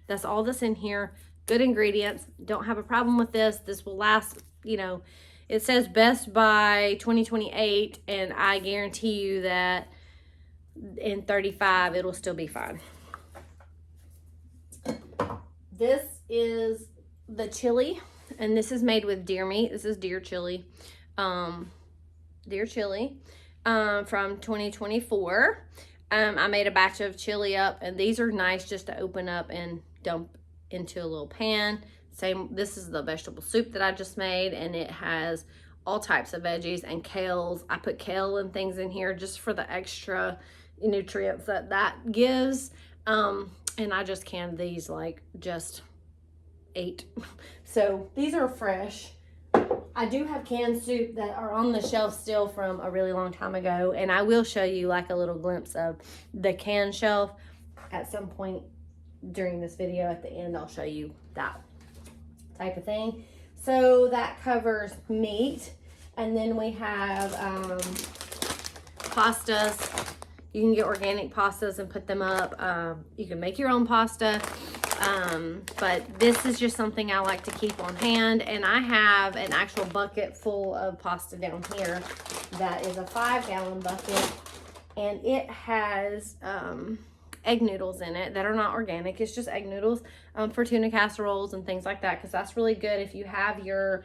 That's all that's in here. Good ingredients. Don't have a problem with this. This will last, you know, it says best by 2028, and I guarantee you that in 35 it'll still be fine. This is the chili, and this is made with deer meat. This is deer chili. Deer chili from 2024. I made a batch of chili up, and these are nice just to open up and dump into a little pan. This is the vegetable soup that I just made, and it has all types of veggies and kales. I put kale and things in here just for the extra nutrients that gives. And I just canned these like just 8. So these are fresh. I do have canned soup that are on the shelf still from a really long time ago, and I will show you like a little glimpse of the can shelf at some point during this video. At the end, I'll show you that type of thing. So that covers meat, and then we have pastas. You can get organic pastas and put them up. You can make your own pasta. But this is just something I like to keep on hand, and I have an actual bucket full of pasta down here that is a 5-gallon bucket, and it has egg noodles in it that are not organic. It's just egg noodles for tuna casseroles and things like that, because that's really good if you have your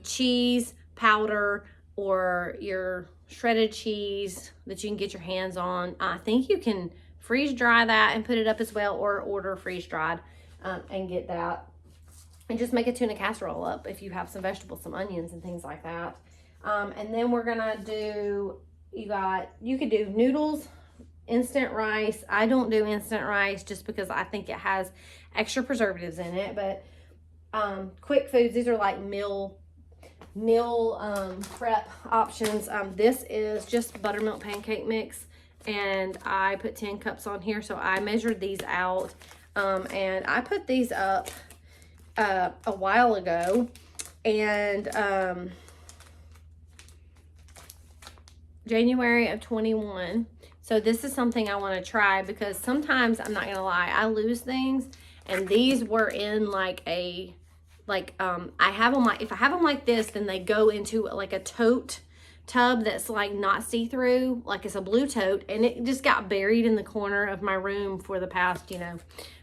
cheese powder or your shredded cheese that you can get your hands on. I think you can freeze dry that and put it up as well, or order freeze dried and get that. and just make a tuna casserole up if you have some vegetables, some onions and things like that. And then we're gonna do, you could do noodles, instant rice. I don't do instant rice just because I think it has extra preservatives in it, but quick foods, these are like meal prep options. This is just buttermilk pancake mix, and I put 10 cups on here, so I measured these out, and I put these up a while ago, and January of 21. So this is something I want to try, because sometimes, I'm not gonna lie, I lose things, and these were in like a, I have them like, if I have them like this, then they go into like a tote tub that's like not see-through, like it's a blue tote, and it just got buried in the corner of my room for the past,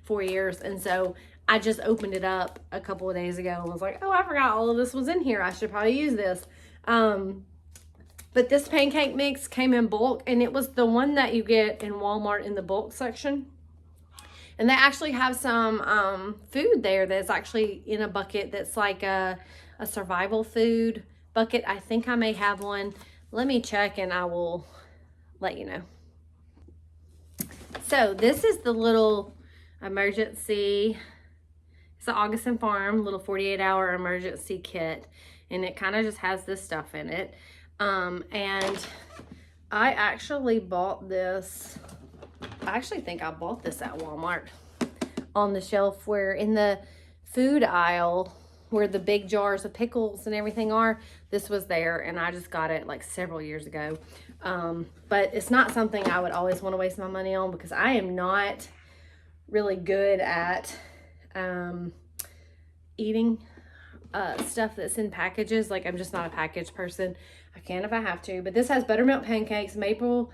4 years. And so I just opened it up a couple of days ago and was like, oh, I forgot all of this was in here. I should probably use this. But this pancake mix came in bulk, and it was the one that you get in Walmart in the bulk section. And they actually have some food there that's actually in a bucket that's like a survival food bucket. I think I may have one. Let me check and I will let you know. So this is the little emergency, it's the Augustin Farm little 48-hour emergency kit. And it kind of just has this stuff in it. And I actually bought this, I actually think I bought this at Walmart on the shelf where in the food aisle where the big jars of pickles and everything are, this was there, and I just got it like several years ago. But it's not something I would always want to waste my money on, because I am not really good at eating stuff that's in packages. Like, I'm just not a packaged person. I can if I have to, but this has buttermilk pancakes, maple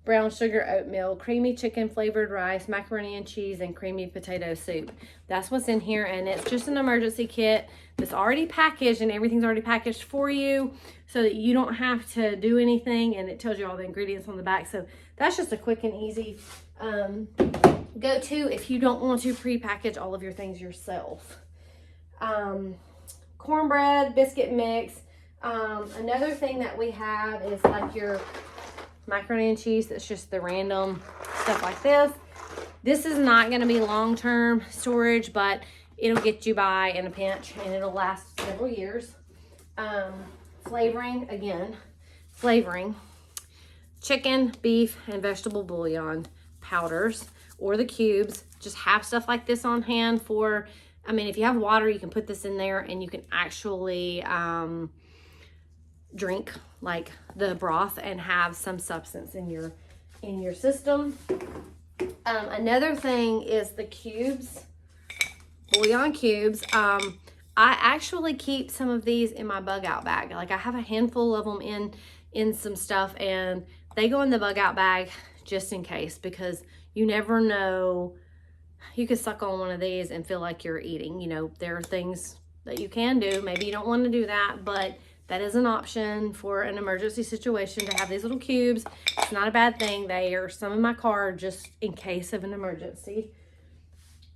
brown sugar oatmeal, creamy chicken flavored rice, macaroni and cheese, and creamy potato soup. That's what's in here, and it's just an emergency kit that's already packaged, and everything's already packaged for you so that you don't have to do anything, and it tells you all the ingredients on the back. So that's just a quick and easy go-to if you don't want to pre-package all of your things yourself. Cornbread, biscuit mix. Another thing that we have is like your macaroni and cheese. That's just the random stuff like this. This is not going to be long-term storage, but it'll get you by in a pinch, and it'll last several years. Flavoring, chicken, beef, and vegetable bouillon powders, or the cubes. Just have stuff like this on hand for, I mean, if you have water, you can put this in there, and you can actually drink like the broth and have some substance in your system. Another thing is the cubes, bouillon cubes. I actually keep some of these in my bug out bag. Like, I have a handful of them in some stuff, and they go in the bug out bag just in case, because you never know. You could suck on one of these and feel like you're eating. There are things that you can do. Maybe you don't want to do that, but that is an option for an emergency situation, to have these little cubes. It's not a bad thing. They are some in my car just in case of an emergency.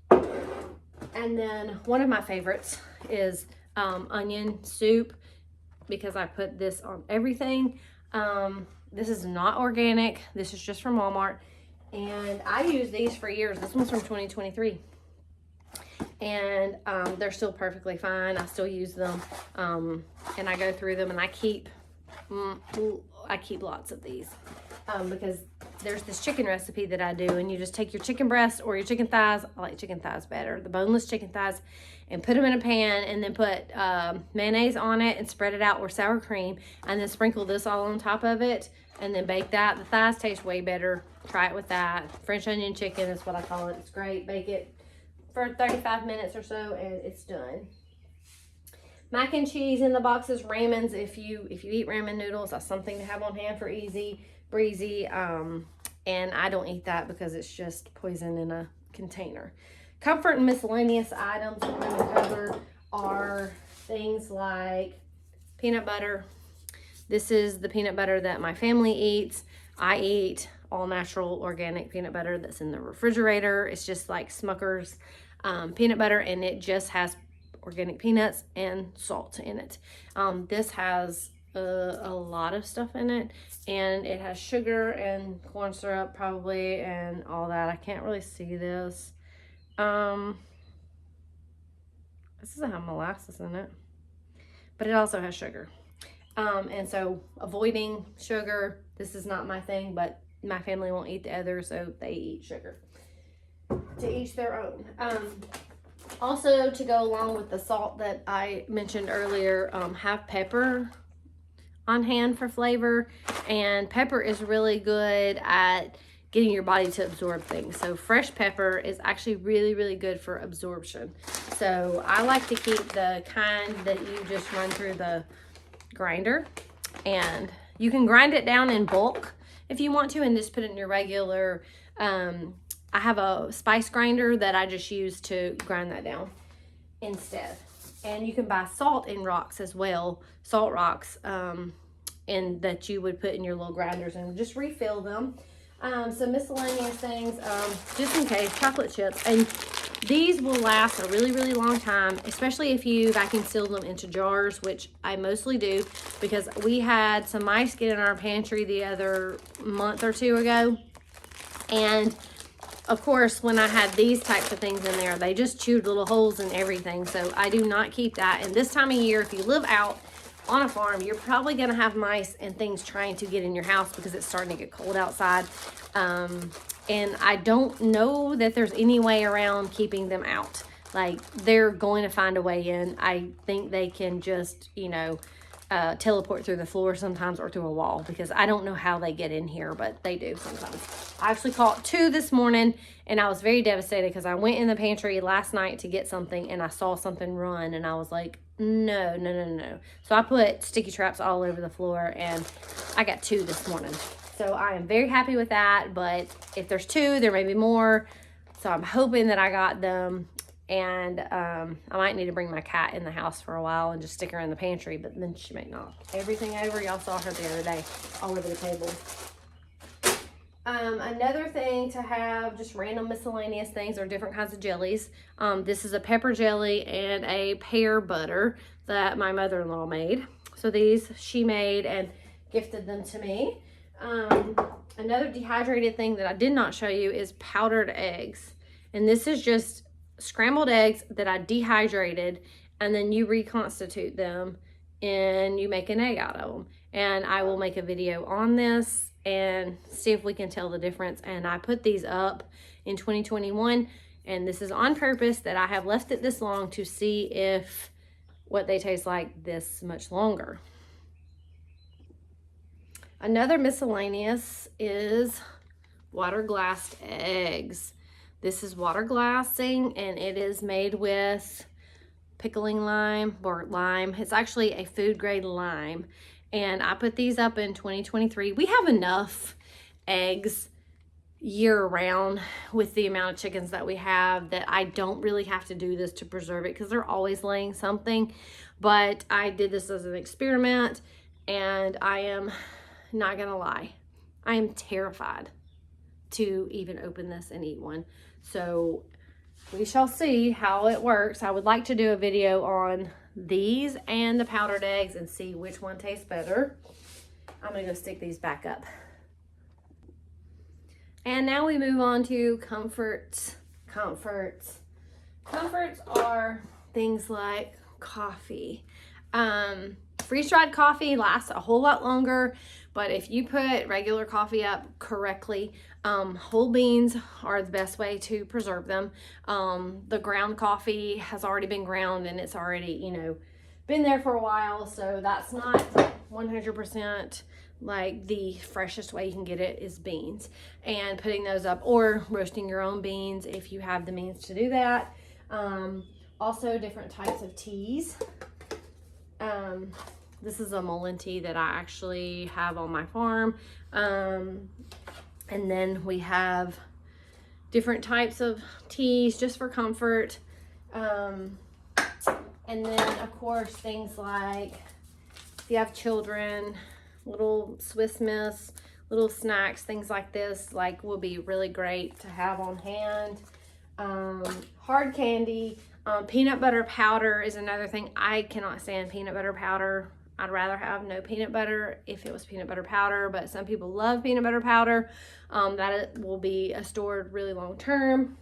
And then one of my favorites is onion soup, because I put this on everything. This is not organic. This is just from Walmart. And I use these for years. This one's from 2023. And they're still perfectly fine. I still use them, and I go through them, and I keep lots of these because there's this chicken recipe that I do, and you just take your chicken breast or your chicken thighs. I like chicken thighs better, the boneless chicken thighs, and put them in a pan, and then put mayonnaise on it and spread it out, or sour cream, and then sprinkle this all on top of it, and then bake that. The thighs taste way better. Try it with that. French onion chicken is what I call it. It's great. Bake it for 35 minutes or so, and it's done. Mac and cheese in the boxes. Ramens, if you eat ramen noodles, that's something to have on hand for easy breezy. And I don't eat that because it's just poison in a container. Comfort and miscellaneous items we're going to cover are things like peanut butter. This is the peanut butter that my family eats. I eat all natural organic peanut butter that's in the refrigerator. It's just like Smucker's peanut butter, and it just has organic peanuts, and salt in it. This has a lot of stuff in it, and it has sugar and corn syrup probably and all that. I can't really see this. This doesn't have molasses in it, but it also has sugar. And so avoiding sugar, this is not my thing, but my family won't eat the other, so they eat sugar. To each their own. Also, to go along with the salt that I mentioned earlier, have pepper on hand for flavor. And pepper is really good at getting your body to absorb things. So fresh pepper is actually really, really good for absorption. So I like to keep the kind that you just run through the grinder. And you can grind it down in bulk if you want to, and just put it in your regular, I have a spice grinder that I just use to grind that down instead. And you can buy salt in rocks as well, salt rocks, and that you would put in your little grinders and just refill them. Some miscellaneous things, just in case, chocolate chips. And these will last a really, really long time, especially if you vacuum seal them into jars, which I mostly do, because we had some mice get in our pantry the other month or two ago. And of course, when I had these types of things in there, they just chewed little holes in everything. So I do not keep that. And this time of year, if you live out on a farm, you're probably going to have mice and things trying to get in your house because it's starting to get cold outside. And I don't know that there's any way around keeping them out. Like, they're going to find a way in. I think they can just, you know, teleport through the floor sometimes, or through a wall, because I don't know how they get in here, but they do sometimes. I actually caught 2 this morning, and I was very devastated because I went in the pantry last night to get something, and I saw something run, and I was like, no. So I put sticky traps all over the floor, and I got 2 this morning. So I am very happy with that, but if there's 2, there may be more. So I'm hoping that I got them. And I might need to bring my cat in the house for a while and just stick her in the pantry, but then she may not. Everything over, y'all saw her the other day, all over the table. Another thing to have, just random miscellaneous things, are different kinds of jellies. This is a pepper jelly and a pear butter that my mother-in-law made. So these she made and gifted them to me. Another dehydrated thing that I did not show you is powdered eggs. And this is just scrambled eggs that I dehydrated, and then you reconstitute them and you make an egg out of them. And I will make a video on this and see if we can tell the difference. And I put these up in 2021, and this is on purpose that I have left it this long to see if what they taste like this much longer. Another miscellaneous is water glassed eggs. This is water glassing, and it is made with pickling lime, or lime. It's actually a food grade lime. And I put these up in 2023. We have enough eggs year round with the amount of chickens that we have that I don't really have to do this to preserve it, because they're always laying something. But I did this as an experiment, and I am not gonna lie, I am terrified to even open this and eat one. So we shall see how it works. I would like to do a video on these and the powdered eggs and see which one tastes better. I'm gonna go stick these back up. And now we move on to comforts. Comforts are things like coffee. Freeze-dried coffee lasts a whole lot longer, but if you put regular coffee up correctly, whole beans are the best way to preserve them. The ground coffee has already been ground, and it's already, you know, been there for a while, so that's not 100%. Like, the freshest way you can get it is beans, and putting those up, or roasting your own beans if you have the means to do that. Also, different types of teas. This is a mullein tea that I actually have on my farm. And then we have different types of teas just for comfort. And then, of course, things like, if you have children, little Swiss Miss, little snacks, things like this, like, will be really great to have on hand. Hard candy. Peanut butter powder is another thing. I cannot stand peanut butter powder. I'd rather have no peanut butter if it was peanut butter powder, but some people love peanut butter powder. That will be stored really long term.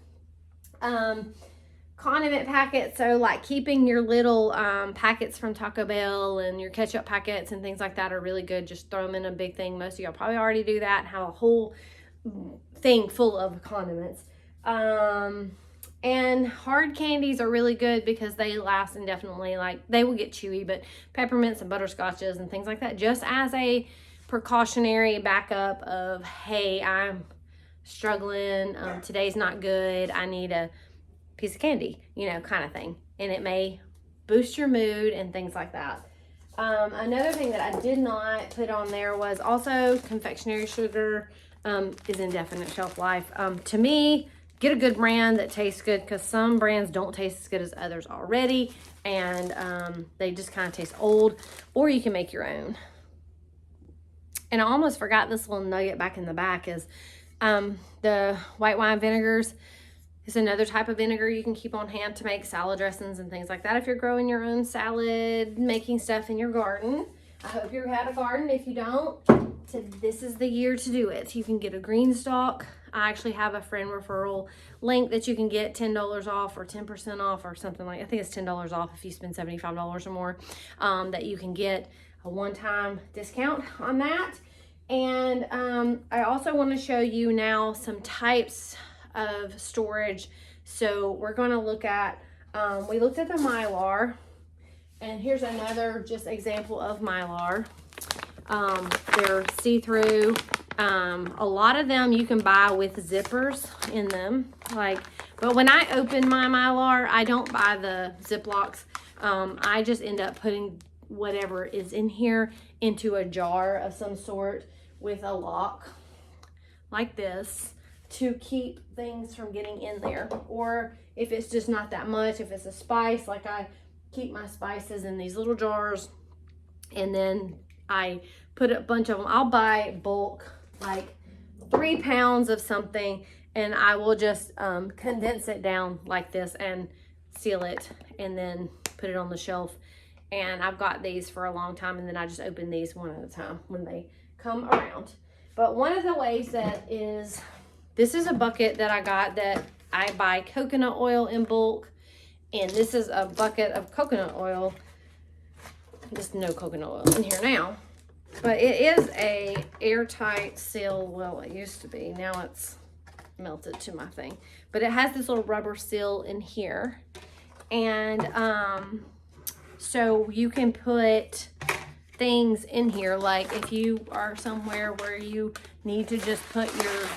Condiment packets, so like keeping your little packets from Taco Bell and your ketchup packets and things like that are really good. Just throw them in a big thing. Most of y'all probably already do that and have a whole thing full of condiments. And hard candies are really good because they last indefinitely. Like, they will get chewy, but peppermints and butterscotches and things like that, just as a precautionary backup of, hey, I'm struggling, today's not good, I need a piece of candy, you know, kind of thing. And it may boost your mood and things like that. Another thing that I did not put on there was also confectionery sugar is indefinite shelf life. To me, get a good brand that tastes good, because some brands don't taste as good as others already, and they just kind of taste old, or you can make your own. And I almost forgot this little nugget back in the back is the white wine vinegars is another type of vinegar you can keep on hand to make salad dressings and things like that if you're growing your own salad making stuff in your garden. I hope you had a garden. If you don't, this is the year to do it. You can get a green stalk. I actually have a friend referral link that you can get $10 off or 10% off or something like, I think it's $10 off if you spend $75 or more, that you can get a one-time discount on that. And I also want to show you now some types of storage. So we're going to look at, we looked at the Mylar, and here's another just example of Mylar. They're see-through. A lot of them you can buy with zippers in them, but when I open my Mylar, I don't buy the Ziplocs. I just end up putting whatever is in here into a jar of some sort with a lock like this to keep things from getting in there. Or if it's just not that much, if it's a spice, like I keep my spices in these little jars, and then I put a bunch of them. I'll buy bulk, like 3 pounds of something, and I will just condense it down like this and seal it, and then put it on the shelf. And I've got these for a long time, and then I just open these one at a time when they come around. But one of the ways that is, this is a bucket that I got that I buy coconut oil in bulk, and this is a bucket of coconut oil. There's no coconut oil in here now, but it is a airtight seal. Well, it used to be. Now it's melted to my thing, but it has this little rubber seal in here, and so you can put things in here, like if you are somewhere where you need to just put your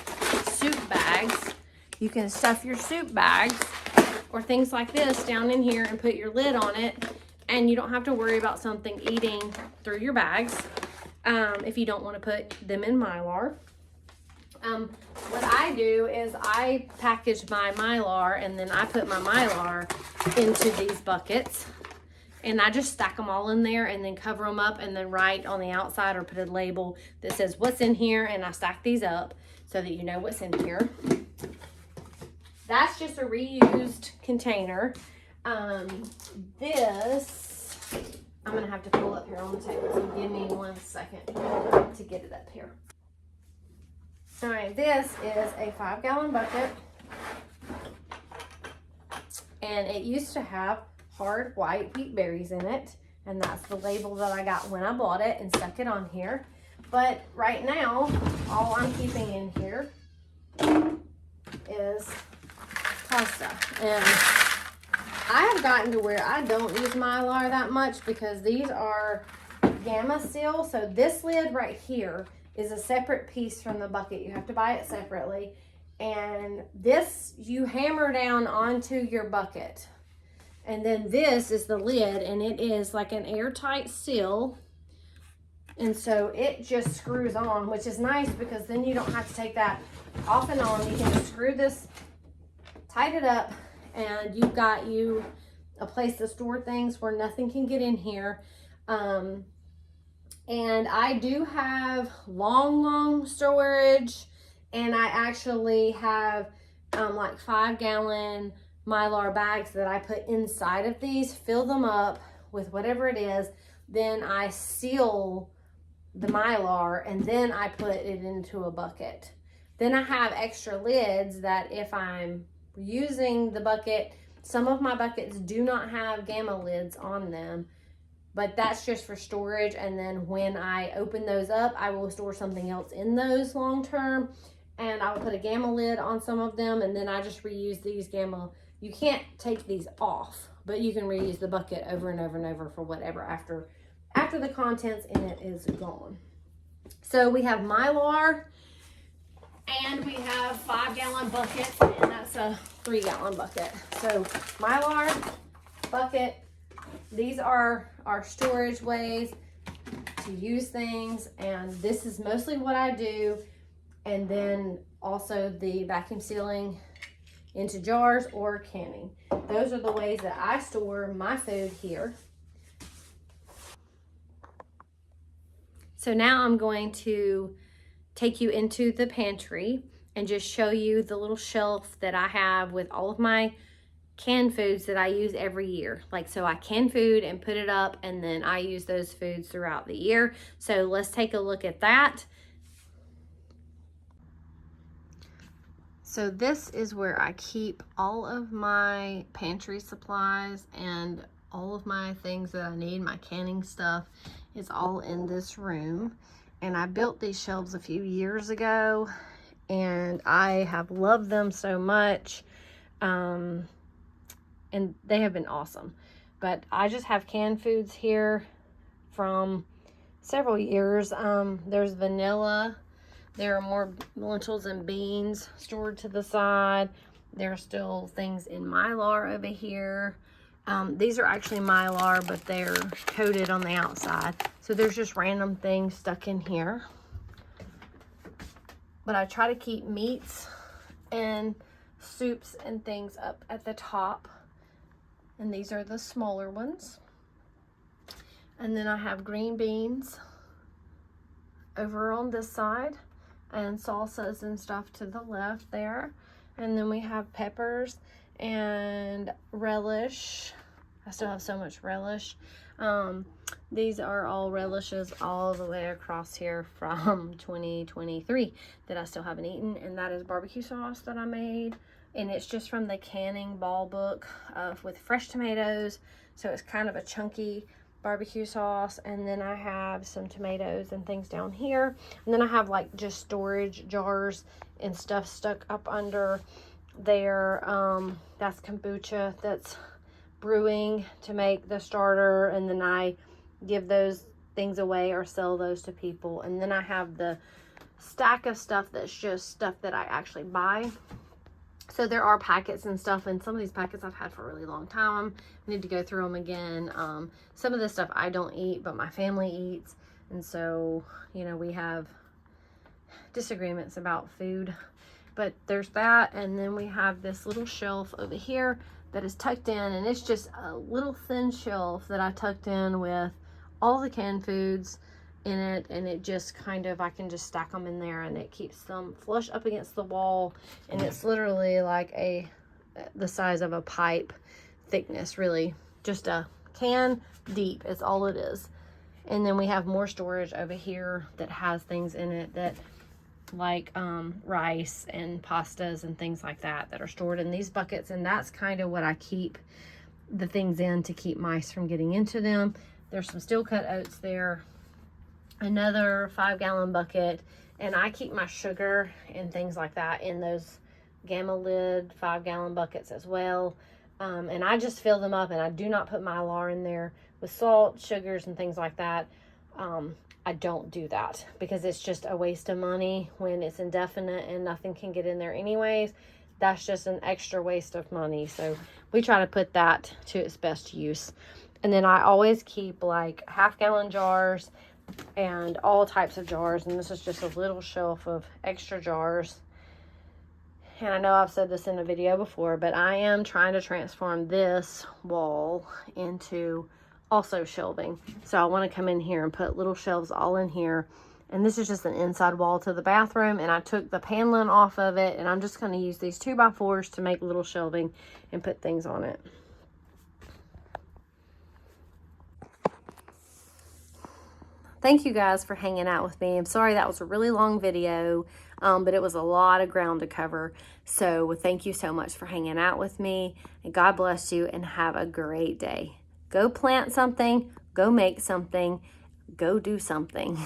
soup bags, you can stuff your soup bags or things like this down in here and put your lid on it, and you don't have to worry about something eating through your bags if you don't want to put them in Mylar. What I do is I package my Mylar, and then I put my Mylar into these buckets, and I just stack them all in there and then cover them up, and then write on the outside or put a label that says what's in here, and I stack these up so that you know what's in here. That's just a reused container. This, I'm gonna have to pull up here on the table, so give me 1 second to get it up here. All right, this is a 5-gallon bucket, and it used to have hard white wheat berries in it, and that's the label that I got when I bought it and stuck it on here. But right now, all I'm keeping in here is pasta, and I have gotten to where I don't use Mylar that much because these are Gamma Seal. So this lid right here is a separate piece from the bucket. You have to buy it separately, and this you hammer down onto your bucket, and then this is the lid, and it is like an airtight seal, and so it just screws on, which is nice because then you don't have to take that off and on. You can just screw this, tight it up, and you've got you a place to store things where nothing can get in here. And I do have long storage, and I actually have like 5-gallon Mylar bags that I put inside of these, fill them up with whatever it is, then I seal the Mylar, and then I put it into a bucket. Then I have extra lids that if I'm using the bucket, some of my buckets do not have Gamma lids on them, but that's just for storage. And then when I open those up, I will store something else in those long term, and I will put a Gamma lid on some of them, and then I just reuse these Gamma. You can't take these off, but you can reuse the bucket over and over and over for whatever after the contents in it is gone. So we have Mylar, and we have 5-gallon buckets, and that's a 3-gallon bucket. So Mylar, bucket, these are our storage ways to use things, and this is mostly what I do. And then also the vacuum sealing into jars or canning. Those are the ways that I store my food here. So now I'm going to take you into the pantry and just show you the little shelf that I have with all of my canned foods that I use every year. Like, so I can food and put it up, and then I use those foods throughout the year. So let's take a look at that. So this is where I keep all of my pantry supplies and all of my things that I need. My canning stuff is all in this room. And I built these shelves a few years ago, and I have loved them so much. And they have been awesome. But I just have canned foods here from several years. There's vanilla. There are more lentils and beans stored to the side. There are still things in Mylar over here. These are actually Mylar, but they're coated on the outside. So there's just random things stuck in here. But I try to keep meats and soups and things up at the top. And these are the smaller ones. And then I have green beans over on this side, and salsas and stuff to the left there. And then we have peppers and relish. I still have so much relish. These are all relishes all the way across here from 2023 that I still haven't eaten, and that is barbecue sauce that I made, and it's just from the canning ball book with fresh tomatoes, so it's kind of a chunky barbecue sauce. And then I have some tomatoes and things down here, and then I have like just storage jars and stuff stuck up under there. That's kombucha that's brewing to make the starter, and then I give those things away or sell those to people. And then I have the stack of stuff that's just stuff that I actually buy. So there are packets and stuff, and some of these packets I've had for a really long time. I need to go through them again. Some of this stuff I don't eat, but my family eats, and so, you know, we have disagreements about food. But there's that, and then we have this little shelf over here that is tucked in, and it's just a little thin shelf that I tucked in with all the canned foods in it, and it just kind of, I can just stack them in there, and it keeps them flush up against the wall, and it's literally like the size of a pipe thickness, really, just a can deep is all it is. And then we have more storage over here that has things in it that like rice and pastas and things like that that are stored in these buckets, and that's kind of what I keep the things in to keep mice from getting into them. There's some steel cut oats there, another 5-gallon bucket, and I keep my sugar and things like that in those Gamma lid 5-gallon buckets as well. And I just fill them up, and I do not put Mylar in there with salt, sugars, and things like that. I don't do that because it's just a waste of money when it's indefinite and nothing can get in there anyways. That's just an extra waste of money. So we try to put that to its best use. And then I always keep like 1/2-gallon jars and all types of jars. And this is just a little shelf of extra jars. And I know I've said this in a video before, but I am trying to transform this wall into also shelving. So I want to come in here and put little shelves all in here And this is just an inside wall to the bathroom, and I took the paneling off of it, and I'm just going to use these 2x4s to make little shelving and put things on it. Thank you guys for hanging out with me. I'm sorry that was a really long video, but it was a lot of ground to cover. So thank you so much for hanging out with me, and God bless you, and have a great day. Go plant something, go make something, go do something.